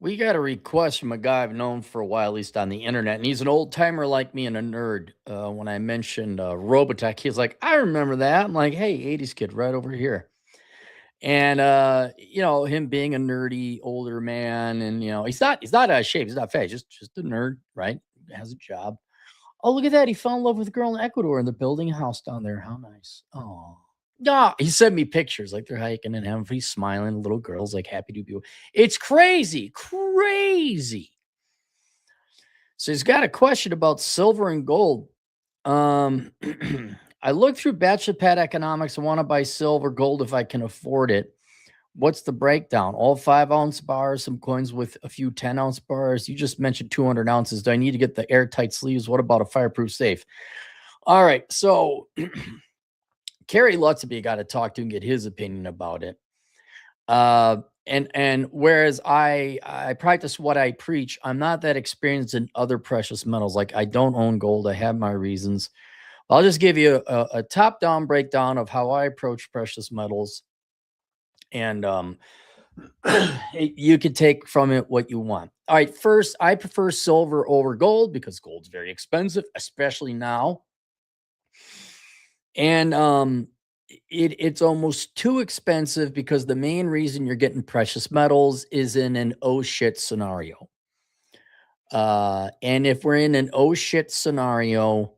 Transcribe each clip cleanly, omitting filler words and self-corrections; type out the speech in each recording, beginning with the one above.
We got a request from a guy I've known for a while, at least on the internet, and he's an old timer like me and a nerd. When I mentioned Robotech, he's like, "I remember that." I'm like, "Hey, '80s kid, right over here." And him being a nerdy older man, and he's not out of shape, he's not fat, he's just a nerd, right? Has a job. Oh, look at that. He fell in love with a girl in Ecuador and they're building a house down there. How nice. Oh. Yeah. He sent me pictures like they're hiking and having he's smiling. Little girls like happy to be. It's crazy. Crazy. So he's got a question about silver and gold. Um I looked through Bachelor Pad Economics. I want to buy silver, gold if I can afford it. What's the breakdown? All 5-ounce bars, some coins with a few 10-ounce bars. You just mentioned 200 ounces. Do I need to get the airtight sleeves? What about a fireproof safe? All right. So, Kerry Lutzby got to talk to and get his opinion about it. And whereas I practice what I preach, I'm not that experienced in other precious metals. Like I don't own gold. I have my reasons. I'll just give you a top down breakdown of how I approach precious metals. And you can take from it what you want. All right, first, I prefer silver over gold because gold's very expensive, especially now. And it's almost too expensive because the main reason you're getting precious metals is in an oh shit scenario. And if we're in an oh shit scenario,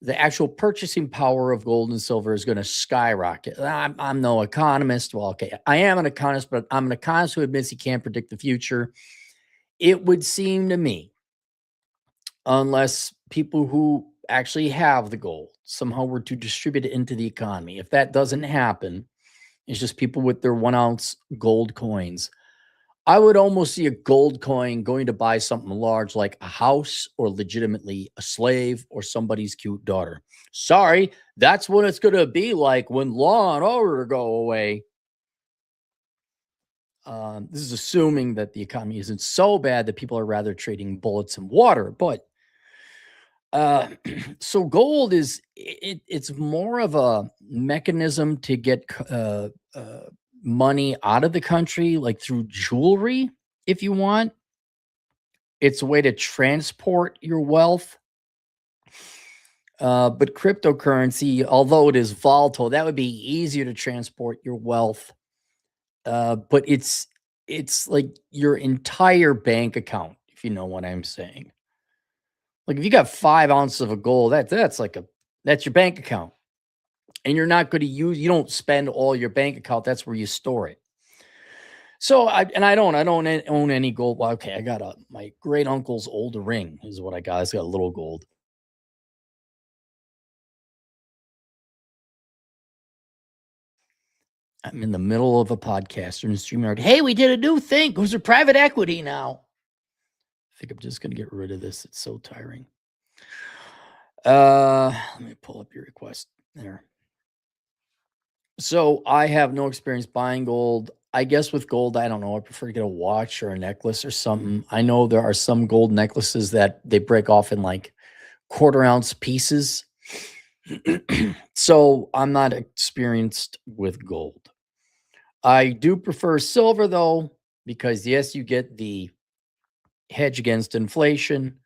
the actual purchasing power of gold and silver is going to skyrocket. I'm no economist. Well, okay, I am an economist, but I'm an economist who admits he can't predict the future. It would seem to me, unless people who actually have the gold somehow were to distribute it into the economy, if that doesn't happen, it's just people with their 1-ounce gold coins. I would almost see a gold coin going to buy something large like a house or legitimately a slave or somebody's cute daughter. Sorry, that's what it's going to be like when law and order go away. This is assuming that the economy isn't so bad that people are rather trading bullets and water. But so gold it's more of a mechanism to get money out of the country, like through jewelry, if you want. It's a way to transport your wealth. But cryptocurrency, although it is volatile, that would be easier to transport your wealth. But it's like your entire bank account, if you know what I'm saying. Like if you got 5 ounces of a gold, that's your bank account. And you're not going to you don't spend all your bank account. That's where you store it. So I don't own any gold. Well, okay, I got my great uncle's old ring is what I got. It's got a little gold. I'm in the middle of a podcast or in StreamYard. Hey, we did a new thing. Goes to private equity now. I think I'm just gonna get rid of this. It's so tiring. Let me pull up your request there. So I have no experience buying gold. I guess with gold, I don't know. I prefer to get a watch or a necklace or something. I know there are some gold necklaces that they break off in like quarter-ounce pieces. So I'm not experienced with gold. I do prefer silver though, because yes, you get the hedge against inflation,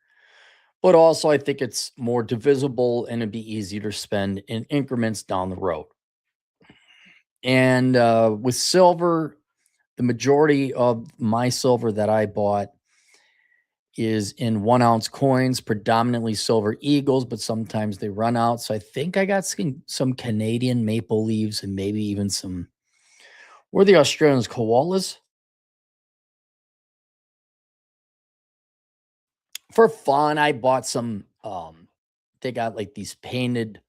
but also I think it's more divisible and it'd be easier to spend in increments down the road. And with silver, the majority of my silver that I bought is in 1-ounce coins, predominantly silver eagles, but sometimes they run out. So I think I got some Canadian maple leaves and maybe even some, where the Australians, koalas. For fun, I bought some. They got like these painted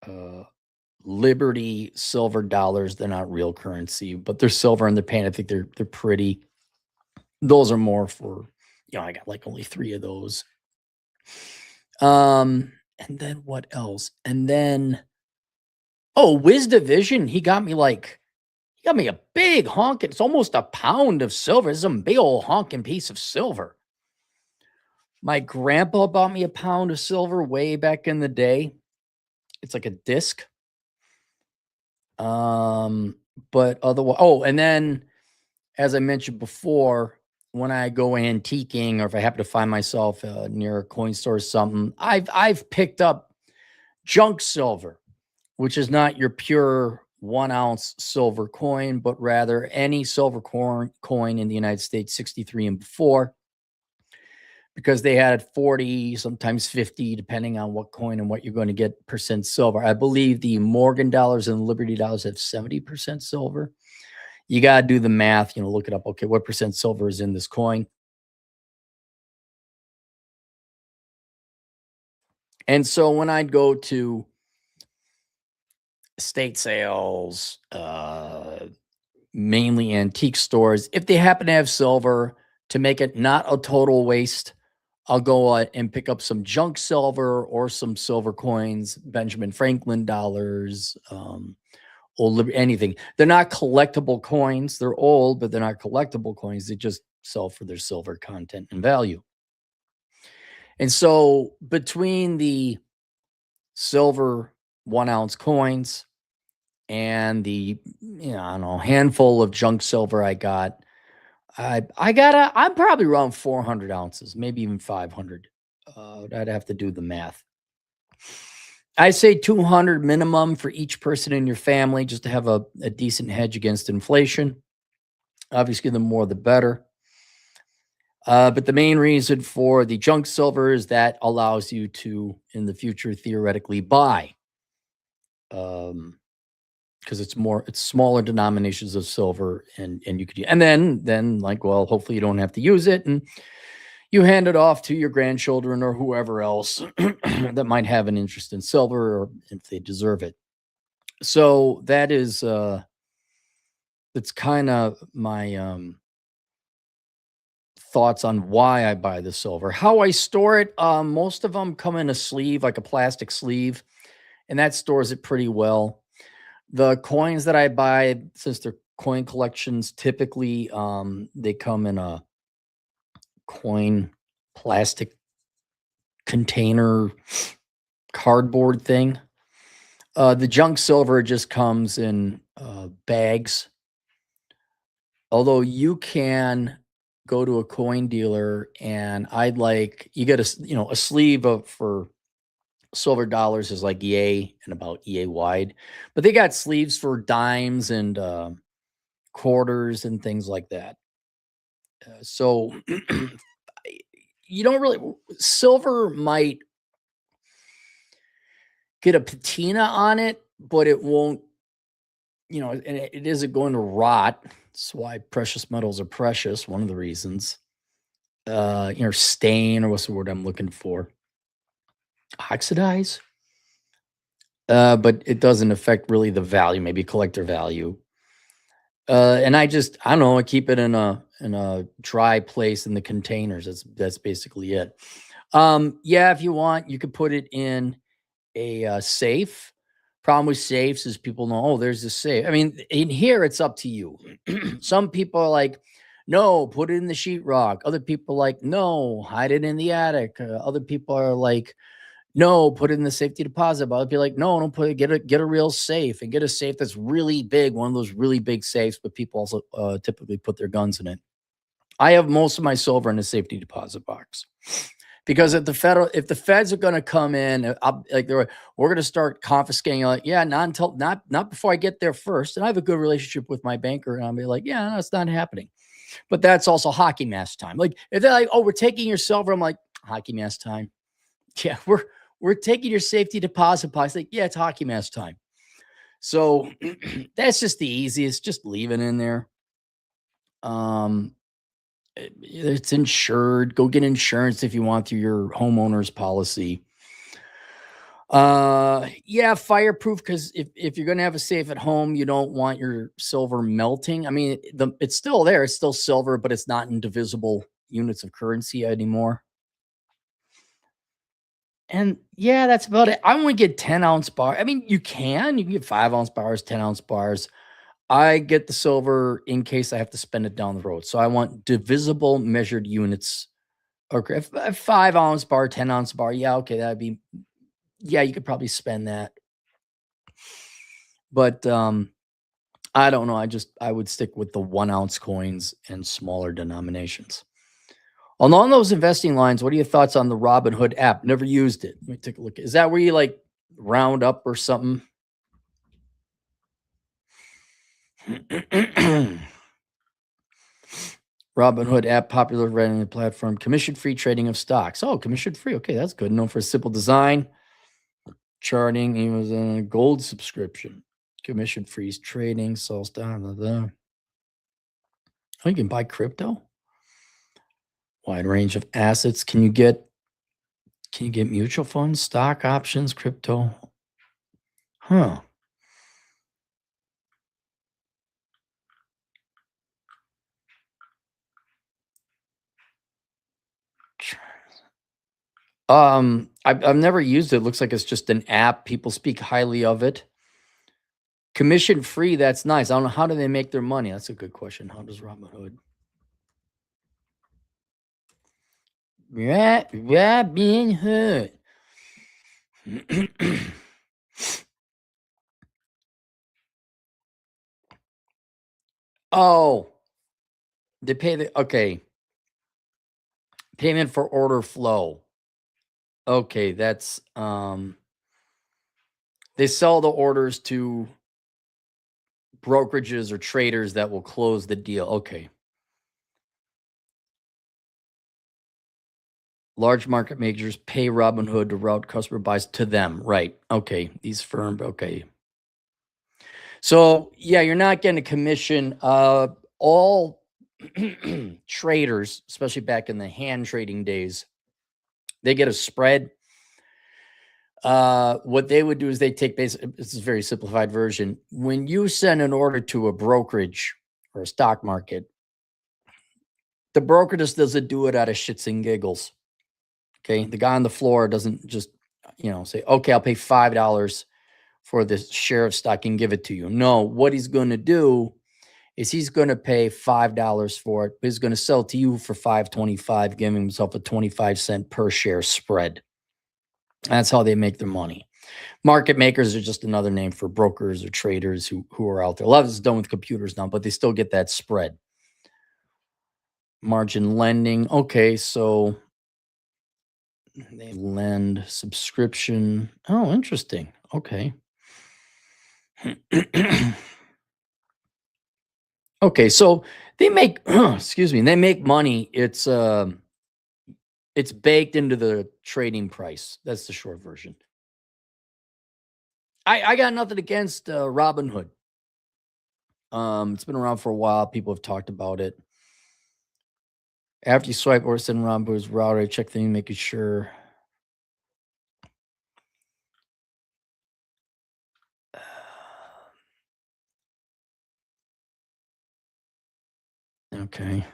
uh, Liberty silver dollars. They're not real currency, but they're silver and they're painted. I think they're pretty. Those are more for, I got like only 3 of those. And then what else? And then Wiz Division, he got me a big honking. It's almost a pound of silver. It's a big old honking piece of silver. My grandpa bought me a pound of silver way back in the day. It's like a disc. But otherwise, and then as I mentioned before, when I go antiquing or if I happen to find myself near a coin store or something, I've picked up junk silver, which is not your pure 1 ounce silver coin, but rather any silver coin in the United States, 63 and before, because they had 40, sometimes 50, depending on what coin and what you're going to get percent silver. I believe the Morgan dollars and Liberty dollars have 70% silver. You got to do the math, look it up. Okay, what percent silver is in this coin? And so when I'd go to estate sales, mainly antique stores, if they happen to have silver to make it not a total waste, I'll go and pick up some junk silver or some silver coins, Benjamin Franklin dollars, anything. They're not collectible coins. They're old, but they're not collectible coins. They just sell for their silver content and value. And so between the silver 1 ounce coins and the I don't know, handful of junk silver I got, I'm probably around 400 ounces, maybe even 500. I'd have to do the math. I say 200 minimum for each person in your family, just to have a decent hedge against inflation. Obviously, the more the better. But the main reason for the junk silver is that allows you to, in the future, theoretically buy, because it's smaller denominations of silver, and you could, and then like, well, hopefully you don't have to use it, and you hand it off to your grandchildren or whoever else that might have an interest in silver or if they deserve it. So that's kind of my thoughts on why I buy the silver. How I store it, most of them come in a sleeve, like a plastic sleeve, and that stores it pretty well. The coins that I buy, since they're coin collections, typically they come in a coin plastic container cardboard thing. The junk silver just comes in bags. Although you can go to a coin dealer and you get a sleeve for silver dollars is like yay and about yay wide, but they got sleeves for dimes and quarters and things like that. So you don't really silver might get a patina on it, but it won't, and it isn't going to rot. That's why precious metals are precious. One of the reasons, stain, or what's the word I'm looking for? Oxidize. But it doesn't affect really the value, maybe collector value. And I don't know, I keep it in a dry place in the containers. That's basically it. Yeah, if you want, you could put it in a safe. Problem with safes is people know, oh, there's a safe. I mean, in here, it's up to you. Some people are like, no, put it in the sheetrock. Other people are like, no, hide it in the attic. Other people are like, no, put it in the safety deposit. But I'd be like, no, don't put it. Get a real safe, and get a safe that's really big, one of those really big safes. But people also typically put their guns in it. I have most of my silver in a safety deposit box. Because if the feds are going to come in, we're going to start confiscating. Like, yeah, not before I get there first. And I have a good relationship with my banker, and I'll be like, yeah, no, it's not happening. But that's also hockey mask time. Like, if they're like, oh, we're taking your silver, I'm like, hockey mask time. Yeah, we're taking your safety deposit box. Like, yeah, it's hockey mask time. So that's just the easiest. Just leave it in there. It's insured. Go get insurance if you want through your homeowner's policy. Yeah, fireproof, because if you're gonna have a safe at home, you don't want your silver melting. I mean, it's still there, it's still silver, but it's not in divisible units of currency anymore. And yeah, that's about it. I only get 10-ounce bar. I mean, you can get 5-ounce bars, 10-ounce bars. I get the silver in case I have to spend it down the road. So I want divisible measured units. Okay, if a 5-ounce bar, 10-ounce bar, yeah, okay, yeah, you could probably spend that. But I don't know. I would stick with the 1 ounce coins and smaller denominations. Along those investing lines, what are your thoughts on the Robinhood app? Never used it. Let me take a look. Is that where you like round up or something? Robinhood app, popular renting platform, commission-free trading of stocks. Oh, commission-free. Okay, that's good. Known for simple design, charting. He was in a gold subscription. Commission-free trading, sells down. Oh, you can buy crypto. Wide range of assets. Can you get mutual funds, stock options, crypto? Huh. I've never used it. It looks like it's just an app. People speak highly of it. Commission free, that's nice. I don't know, how do they make their money? That's a good question. How does Robinhood? Robinhood. Oh, they pay the okay. Payment for order flow. Okay, that's they sell the orders to brokerages or traders that will close the deal. Okay. Large market makers pay Robinhood to route customer buys to them. Right. Okay. These firms. Okay. So yeah, you're not getting a commission. All traders, especially back in the hand trading days, they get a spread. What they would do is they take this is a very simplified version. When you send an order to a brokerage or a stock market, the broker just doesn't do it out of shits and giggles. Okay. The guy on the floor doesn't just, say, okay, I'll pay $5 for this share of stock and give it to you. No, what he's going to do is he's going to pay $5 for it, but he's going to sell it to you for $5.25, giving himself a 25-cent per share spread. That's how they make their money. Market makers are just another name for brokers or traders who are out there. A lot of this is done with computers now, but they still get that spread. Margin lending. Okay, so they lend subscription. Oh, interesting. Okay. Okay, so they make excuse me, they make money. It's baked into the trading price. That's the short version. I got nothing against Robinhood. It's been around for a while. People have talked about it. After you swipe or send Robinhood's router, check the making sure. Okay.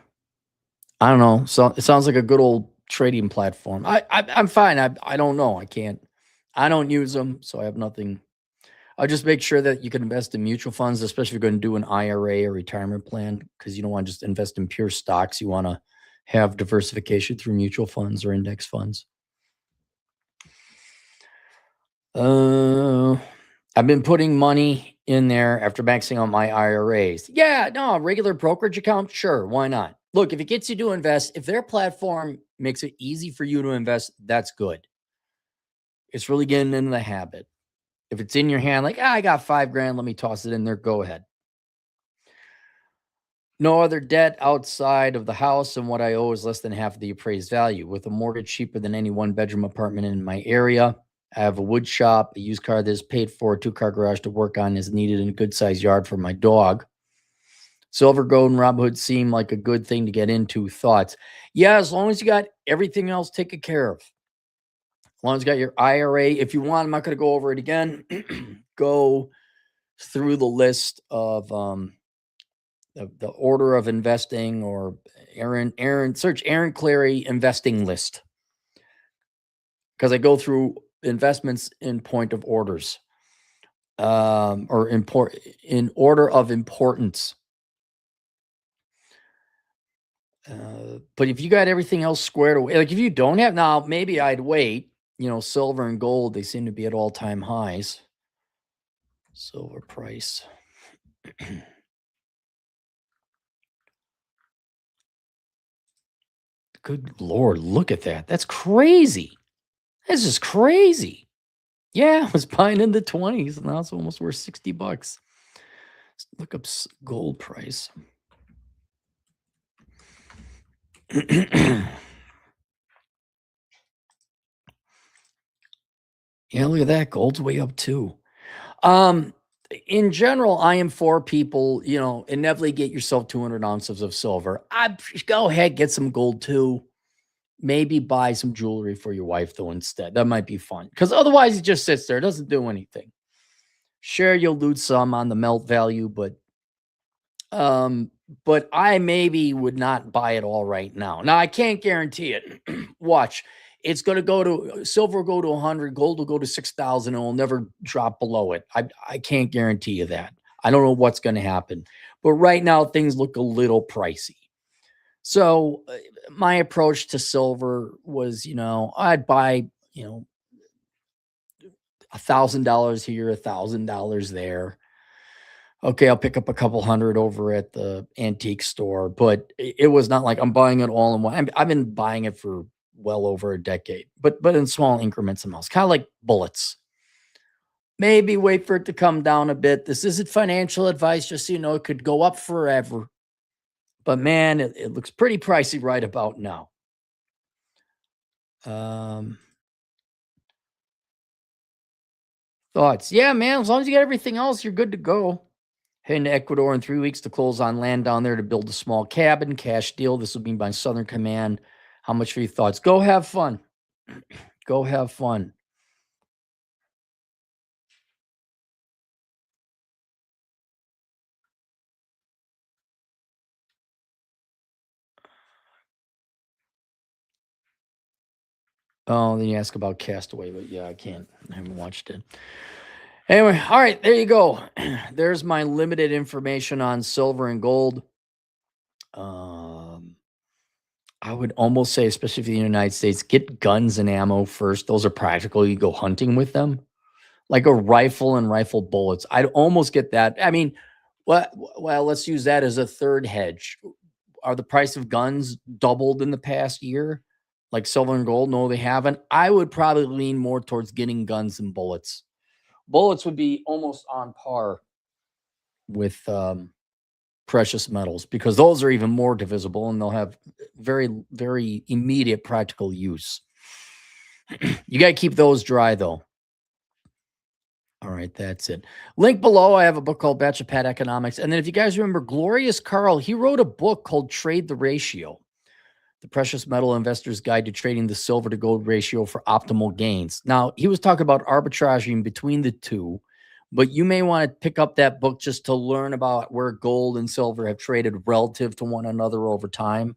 I don't know. So it sounds like a good old trading platform. I'm fine. I don't know. I can't. I don't use them, so I have nothing. I'll just make sure that you can invest in mutual funds, especially if you're going to do an IRA or retirement plan, because you don't want to just invest in pure stocks. You want to have diversification through mutual funds or index funds. I've been putting money in there after maxing out my IRAs. Yeah, no, a regular brokerage account, sure, why not? Look, if it gets you to invest, if their platform makes it easy for you to invest, that's good. It's really getting into the habit. If it's in your hand, like, I got $5,000, let me toss it in there, go ahead. No other debt outside of the house, and what I owe is less than half of the appraised value. With a mortgage cheaper than any one-bedroom apartment in my area, I have a wood shop, a used car that is paid for, a two-car garage to work on is needed, and a good-sized yard for my dog. Silver, gold, and Robinhood seem like a good thing to get into. Thoughts? Yeah, as long as you got everything else taken care of. As long as you got your IRA. If you want, I'm not going to go over it again. Go through the list of the order of investing, or search Aaron Clary investing list, because I go through investments in point of orders, or in order of importance. But if you got everything else squared away, like if you don't have, now maybe I'd wait. Silver and gold, they seem to be at all-time highs. Silver price. Good Lord, look at that. That's crazy. This is crazy. Yeah, I was buying in the 20s. Now it's almost worth 60 bucks. Let's look up gold price. Yeah, look at that. Gold's way up too. Um, in general, I am for people, inevitably get yourself 200 ounces of silver. I go ahead, get some gold too. Maybe buy some jewelry for your wife though instead. That might be fun because otherwise it just sits there. It doesn't do anything. Sure, you'll lose some on the melt value, um, but I maybe would not buy it all right now. Now I can't guarantee it. Watch. It's going to go to silver will go to 100, gold will go to 6,000 and will never drop below it. I can't guarantee you that. I don't know what's going to happen. But right now things look a little pricey. So my approach to silver was, I'd buy, $1,000 here, $1,000 there. Okay, I'll pick up a couple hundred over at the antique store, but it was not like I'm buying it all in one. I've been buying it for well over a decade, but in small increments amounts, kind of like bullets. Maybe wait for it to come down a bit. This isn't financial advice, just so you know, it could go up forever. But man, it looks pretty pricey right about now. Um, Thoughts? Yeah, man. As long as you got everything else, you're good to go. Heading to Ecuador in 3 weeks to close on land down there to build a small cabin. Cash deal. This will be my Southern Command. How much for your thoughts? Go have fun. Go have fun. Oh, then you ask about Castaway, but yeah, I can't. I haven't watched it. Anyway, all right, there you go. There's my limited information on silver and gold. Um, I would almost say, especially for the United States, get guns and ammo first. Those are practical. You go hunting with them, like a rifle and rifle bullets. I'd almost get that. I mean, well, let's use that as a third hedge. Are the price of guns doubled in the past year? Like silver and gold? No, they haven't. I would probably lean more towards getting guns and bullets. Bullets would be almost on par with precious metals because those are even more divisible and they'll have very, very immediate practical use. You got to keep those dry though. All right, that's it. Link below. I have a book called Batch of Pat Economics. And then if you guys remember Glorious Carl, he wrote a book called Trade the Ratio. The Precious Metal Investor's Guide to Trading the Silver to Gold Ratio for Optimal Gains. Now, he was talking about arbitraging between the two, but you may want to pick up that book just to learn about where gold and silver have traded relative to one another over time.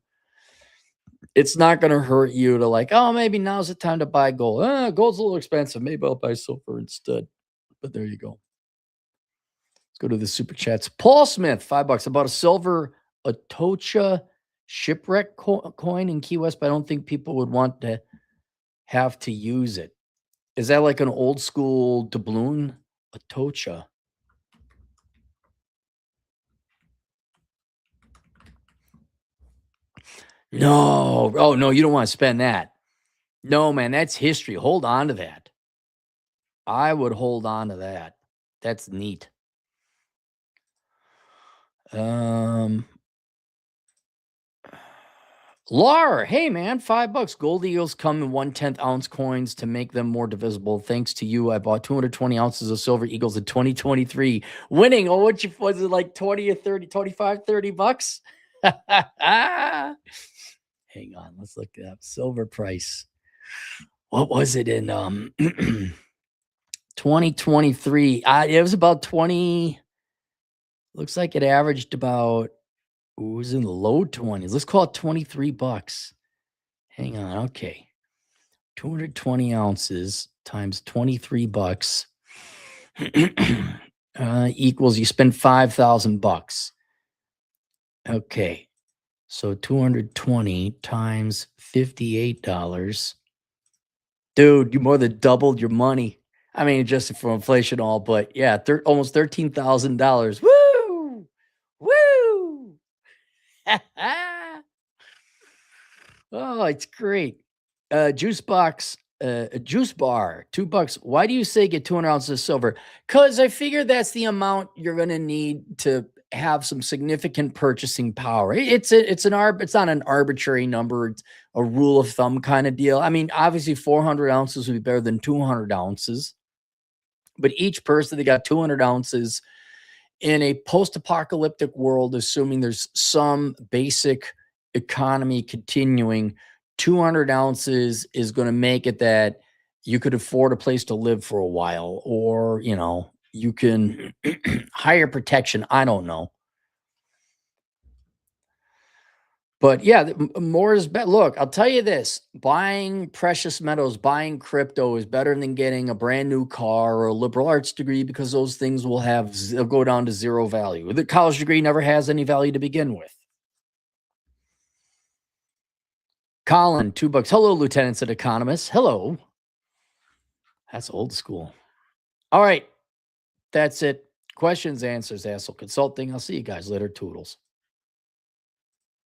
It's not going to hurt you to like, oh, maybe now's the time to buy gold. Gold's a little expensive. Maybe I'll buy silver instead. But there you go. Let's go to the super chats. Paul Smith, $5. About a silver Atocha shipwreck coin in Key West, but I don't think people would want to have to use it. Is that like an old school doubloon? Atocha. No. Oh, no, you don't want to spend that. No, man, that's history. Hold on to that. I would hold on to that. That's neat. Lar, hey man, $5. Gold Eagles come in 1/10 ounce coins to make them more divisible. Thanks to you, I bought 220 ounces of silver Eagles in 2023, winning. Oh, what you was it like 20 or 30, 25, 30 bucks? Hang on, let's look it up. Silver price. What was it in 2023? It was about 20. Looks like it averaged about, it was in the low 20s. Let's call it 23 bucks. Hang on. Okay. 220 ounces times 23 bucks equals you spend 5,000 bucks. Okay. So 220 times $58. Dude, you more than doubled your money. I mean, adjusted for inflation all, but yeah, almost $13,000. Woo! Oh, it's great. Juice box, a juice bar, $2. Why do you say get 200 ounces of silver? Because I figure that's the amount you're going to need to have some significant purchasing power. It's not an arbitrary number. It's a rule of thumb kind of deal. I mean, obviously 400 ounces would be better than 200 ounces, but each person that got 200 ounces in a post-apocalyptic world, assuming there's some basic economy continuing, 200 ounces is going to make it that you could afford a place to live for a while, or you can hire protection. I don't know. But yeah, more is better. Look, I'll tell you this: buying precious metals, buying crypto is better than getting a brand new car or a liberal arts degree, because those things they'll go down to zero value. The college degree never has any value to begin with. Colin, $2. Hello, lieutenants and economists. Hello. That's old school. All right, that's it. Questions, answers, Assel Consulting. I'll see you guys later. Toodles.